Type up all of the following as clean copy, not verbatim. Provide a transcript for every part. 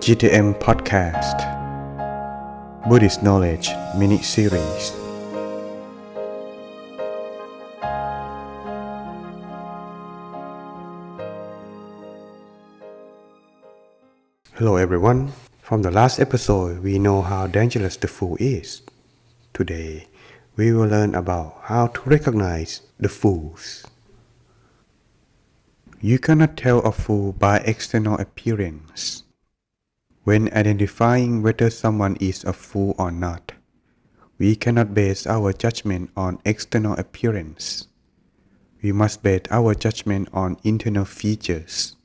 GTM Podcast Buddhist Knowledge Mini-Series. Hello everyone. From the last episode, we know how dangerous the fool is. Today, we will learn about how to recognize the fools. You cannot tell a fool by external appearance. When identifying whether someone is a fool or not, we cannot base our judgment on external appearance. We must base our judgment on internal features.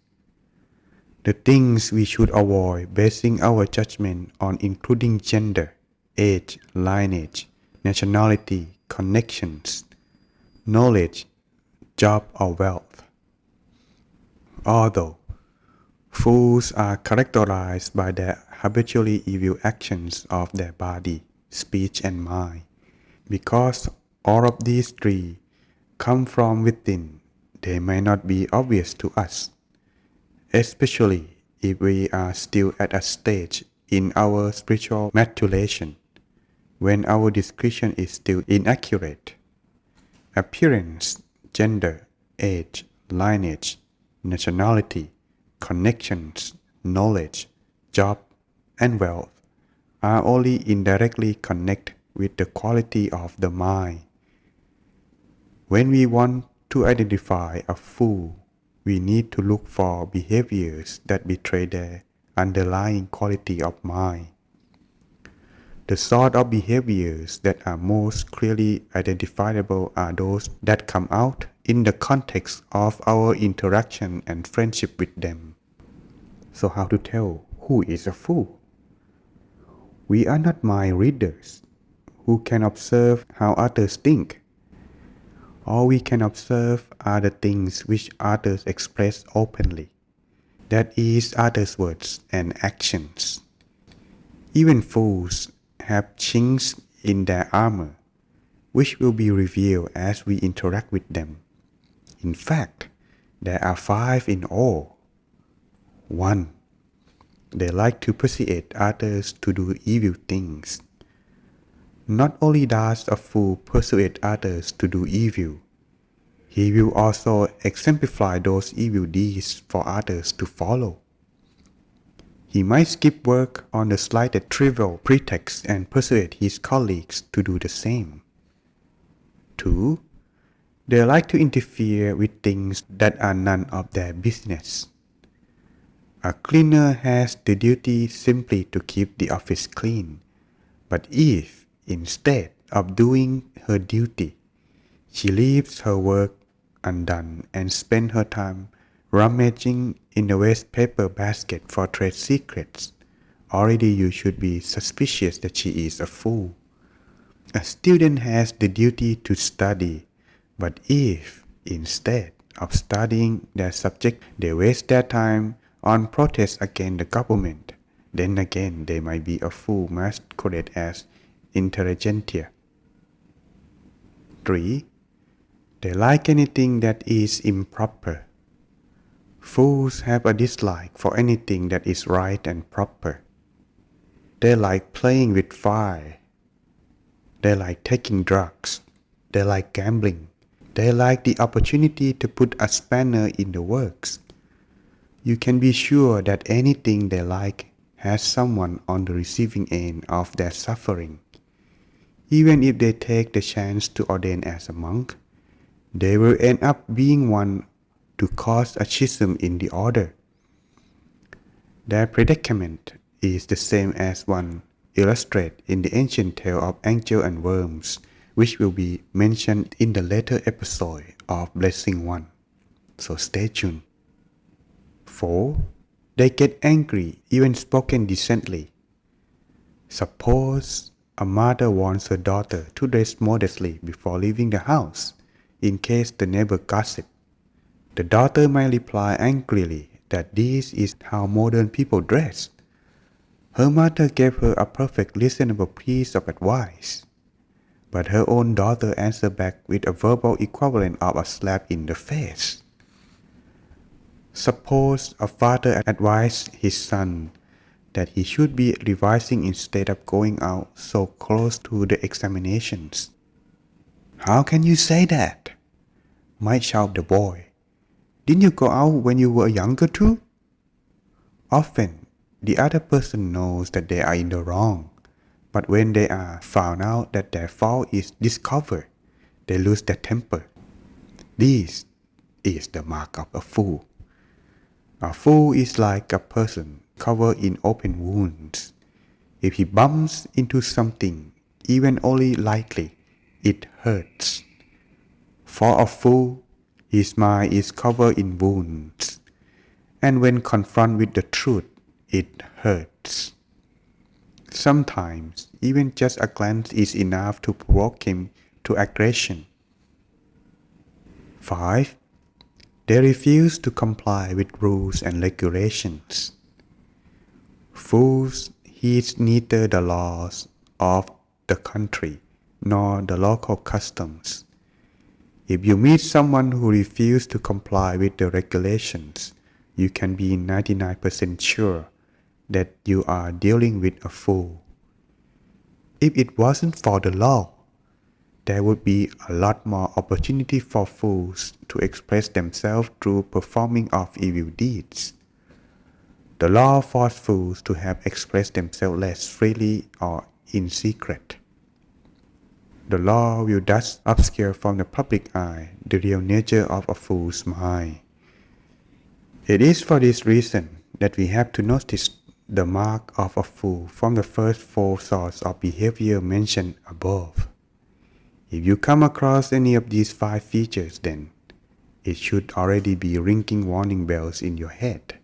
The things we should avoid basing our judgment on including gender, age, lineage, nationality, connections, knowledge, job or wealth. Although fools are characterized by the habitually evil actions of their body, speech and mind, because all of these three come from within, they may not be obvious to us, especially if we are still at a stage in our spiritual maturation, when our discretion is still inaccurate. Appearance, gender, age, lineage, nationality, connections, knowledge, job, and wealth are only indirectly connected with the quality of the mind. When we want to identify a fool, we need to look for behaviors that betray their underlying quality of mind. The sort of behaviors that are most clearly identifiable are those that come out in the context of our interaction and friendship with them. So how to tell who is a fool? We are not mind readers who can observe how others think. All we can observe are the things which others express openly, that is, others' words and actions. Even fools have chinks in their armor, which will be revealed as we interact with them. In fact, there are 5 in all. 1. They like to persuade others to do evil things. Not only does a fool persuade others to do evil, he will also exemplify those evil deeds for others to follow. He might skip work on the slightest trivial pretext and persuade his colleagues to do the same. 2. They like to interfere with things that are none of their business. A cleaner has the duty simply to keep the office clean, but if, instead of doing her duty, she leaves her work undone and spends her time rummaging in the waste paper basket for trade secrets, already you should be suspicious that she is a fool. A student has the duty to study, but if, instead of studying their subject, they waste their time on protests against the government, then again they might be a fool masqueraded as intelligentsia. 3. They like anything that is improper. Fools have a dislike for anything that is right and proper. They like playing with fire. They like taking drugs. They like gambling. They like the opportunity to put a spanner in the works. You can be sure that anything they like has someone on the receiving end of their suffering. Even if they take the chance to ordain as a monk, they will end up being one to cause a schism in the order. Their predicament is the same as one illustrated in the ancient tale of angel and worms, which will be mentioned in the later episode of Blessing 1. So stay tuned. 4. They get angry, even spoken decently. Suppose a mother wants her daughter to dress modestly before leaving the house, in case the neighbor gossip. The daughter might reply angrily that this is how modern people dress. Her mother gave her a perfect reasonable piece of advice, but her own daughter answered back with a verbal equivalent of a slap in the face. Suppose a father advised his son that he should be revising instead of going out so close to the examinations. "How can you say that?" might shout the boy. "Didn't you go out when you were younger too?" Often, the other person knows that they are in the wrong, but when they are found out that their fault is discovered, they lose their temper. This is the mark of a fool. A fool is like a person covered in open wounds. If he bumps into something, even only lightly, it hurts. For a fool, his mind is covered in wounds, and when confronted with the truth, it hurts. Sometimes, even just a glance is enough to provoke him to aggression. 5. They refuse to comply with rules and regulations. Fools heed neither the laws of the country nor the local customs. If you meet someone who refuses to comply with the regulations, you can be 99% sure that you are dealing with a fool. If it wasn't for the law, there would be a lot more opportunity for fools to express themselves through performing of evil deeds. The law forces fools to have expressed themselves less freely or in secret. The law will thus obscure from the public eye the real nature of a fool's mind. It is for this reason that we have to notice the mark of a fool from the first 4 sorts of behavior mentioned above. If you come across any of these 5 features, then it should already be ringing warning bells in your head.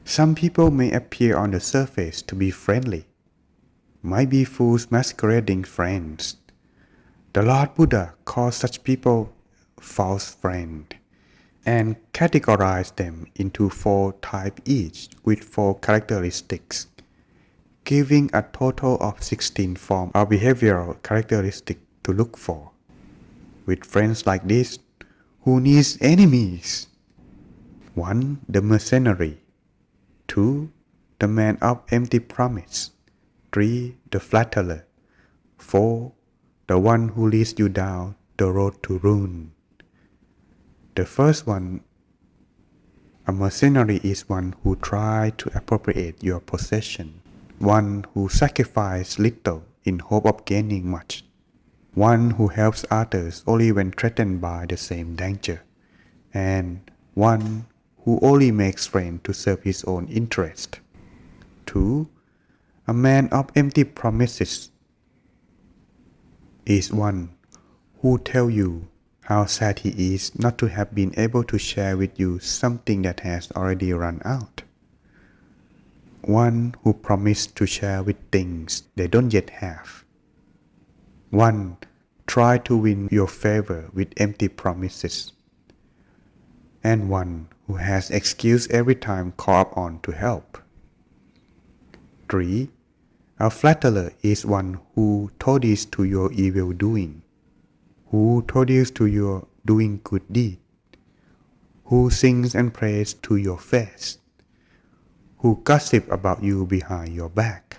Some people may appear on the surface to be friendly, might be fools masquerading friends. The Lord Buddha calls such people false friends and categorized them into 4 types each with 4 characteristics, giving a total of 16 forms of behavioral characteristics to look for. With friends like this, who needs enemies? 1. The mercenary. 2. The man of empty promise. 3. The flatterer. 4. The one who leads you down the road to ruin. The first one, a mercenary, is one who tries to appropriate your possession, one who sacrifices little in hope of gaining much, one who helps others only when threatened by the same danger, and one who only makes friends to serve his own interest. 2. A man of empty promises is one who tells you how sad he is not to have been able to share with you something that has already run out. One who promised to share with things they don't yet have. One try to win your favor with empty promises. And one who has excuse every time called upon to help. 3. A flatterer is one who toadies to your evil doing, who toadies to your doing good deed, who sings and prays to your face, who gossip about you behind your back.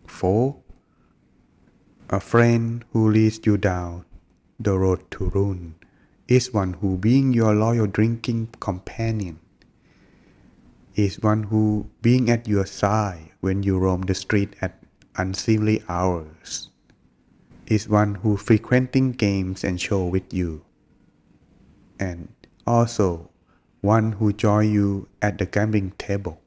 4. A friend who leads you down the road to ruin is one who, being your loyal drinking companion, is one who, being at your side when you roam the street at unseemly hours, is one who frequenting games and show with you, and also one who join you at the gambling table.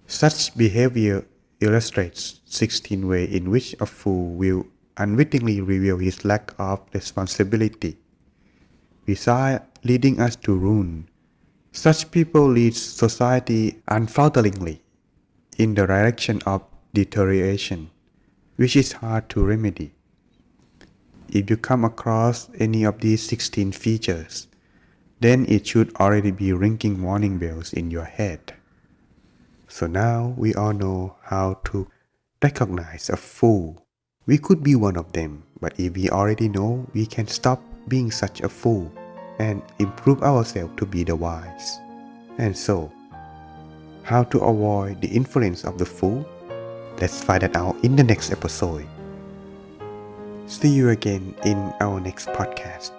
Such behavior illustrates 16 ways in which a fool will unwittingly reveal his lack of responsibility. Besides leading us to ruin, such people lead society unfalteringly in the direction of deterioration, which is hard to remedy. If you come across any of these 16 features, then it should already be ringing warning bells in your head. So now we all know how to recognize a fool. We could be one of them, but if we already know, we can stop being such a fool and improve ourselves to be the wise. And so, How to avoid the influence of the food? Let's find that out in the next episode. See you again in our next podcast.